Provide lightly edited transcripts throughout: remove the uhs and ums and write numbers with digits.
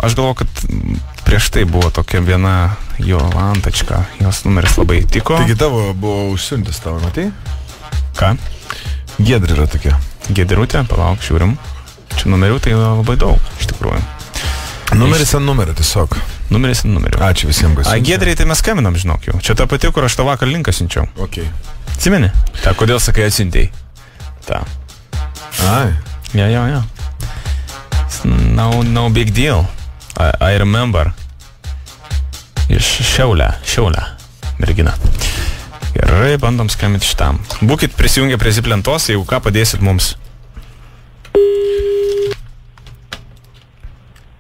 aš galvoju, kad prieš tai buvo tokia viena Jolantačka, jos numeris labai tiko. Taigi tavo buvo užsiuntis tavo, matai? Ką? Giedri yra tokia. Giedrutė, palauk, žiūrim. Čia numerių tai labai daug, iš tikrųjų. Numeris ant numerio tiesiog. Numeris ant numerio. Ačiū visiems, kas siunčia. Giedriai, tai mes skambinam, žinok jau. Čia ta pati, kur aš tą vakar linką siunčiau. Okay. Atsimeni? Ta, kodėl sakai atsiuntei? Ta. Ai. Ja. No big deal. I remember. Iš Šiaulę, mergina. Gerai, bandom skambinti šitam. Būkit prisijungę prie Zip lentos, jeigu ką padėsit mums.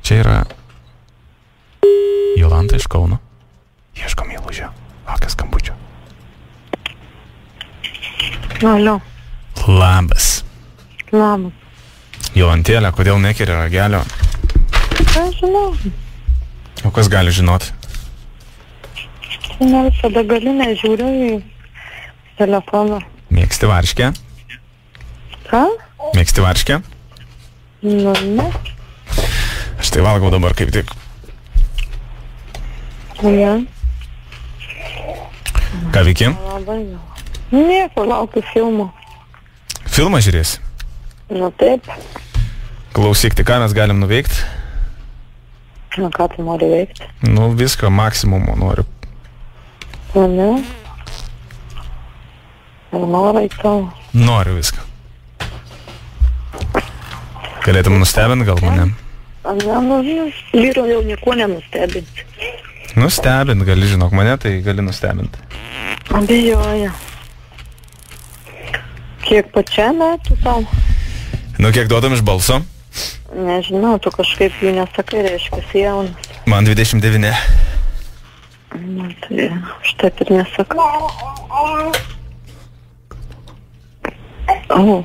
Čia yra Jolanta iš Kauno. Ieškom įlūžio. Laukia skambučio. Alio. Labas. Labas. Jolantėlė, kodėl nekeri ragelio? Ką žinau? O kas gali žinoti? Ne visada gali, nežiūriu į telefoną. Mėgsti varškę? Ką? Mėgsti varškę? Nu, ne. Aš tai valgau dabar kaip tik. Ne. Ką veiki? Labai jau. Nieko, laukiu filmų. Filmą žiūrėsi? Nu taip. Klausyk, tai ką mes galim nuveikti? Nu ką tu nori veikti? Nu viską, maksimumo noriu. Nu ne. Ir norai tau. Noriu viską. Galėtum nustebinti gal mane? Ne, nu, vyro jau nieko nenustebinti. Nustebint gali, žinok, mane tai gali nustebinti. Abejoja. Kiek pačia metų tau? Nu, kiek duodam iš balso? Nežinau, tu kažkaip jų nesakai, reiškia, jaunas. Man 29. Nu, tai aš taip ir nesakau. O.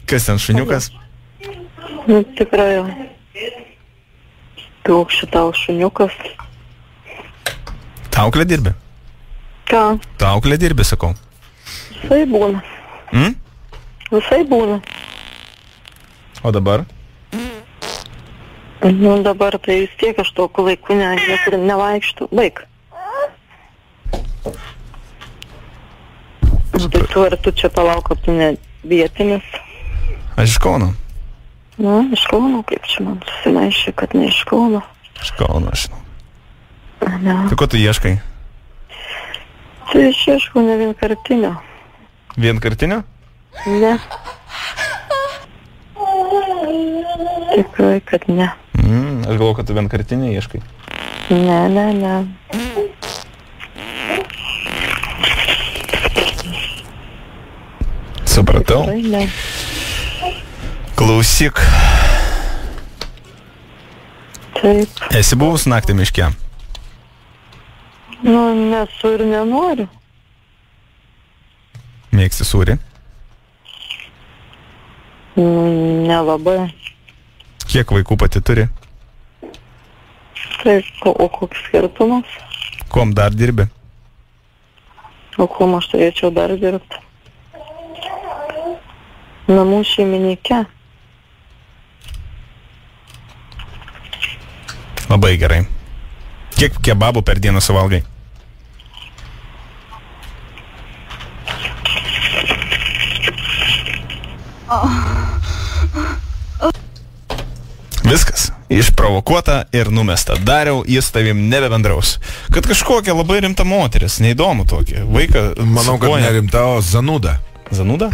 Kas ten, šuniukas? Nu, tikrai jau. Daug šitau šuniukas. Tauklė dirbi? Ką? Tauklė dirbi, sakau. Visai būna. Visai būna. O dabar? Nu, dabar tai vis tiek aš tokiu laiku niekur nevaikštų. Baik. Tai tu ar tu čia palauk, kad tu ne vietinis? Aš iš Kauno. Nu, iš Kauno, kaip čia man susimaišė, kad ne iš Kauno. Iš Kauno, aš žinau. Ne. Tai ko tu ieškai? Tai aš ieškau ne vienkartinio. Vienkartinio? Ne. Tikrai, kad ne. Aš galvoju, kad tu vienkartinį ieškai. Ne. Supratau. Tikrai ne. Klausyk. Taip. Esi buvus naktį miške? Nu, nesu ir nenoriu. Mėgsti sūrį? Nelabai. Kiek vaikų pati turi? Taip, o koks skirtumas? Kuom dar dirbi? O kuom aš turėčiau dar dirbti? Namų šeimininkė. Labai gerai. Kiek kebabų per dieną suvalgai? Viskas. Išprovokuota ir numesta. Dariau, jis tavim nebebendraus. Kad kažkokia labai rimta moteris, neįdomu tokia. Vaiką... Manau, kad nerimta, o zanuda. Zanuda?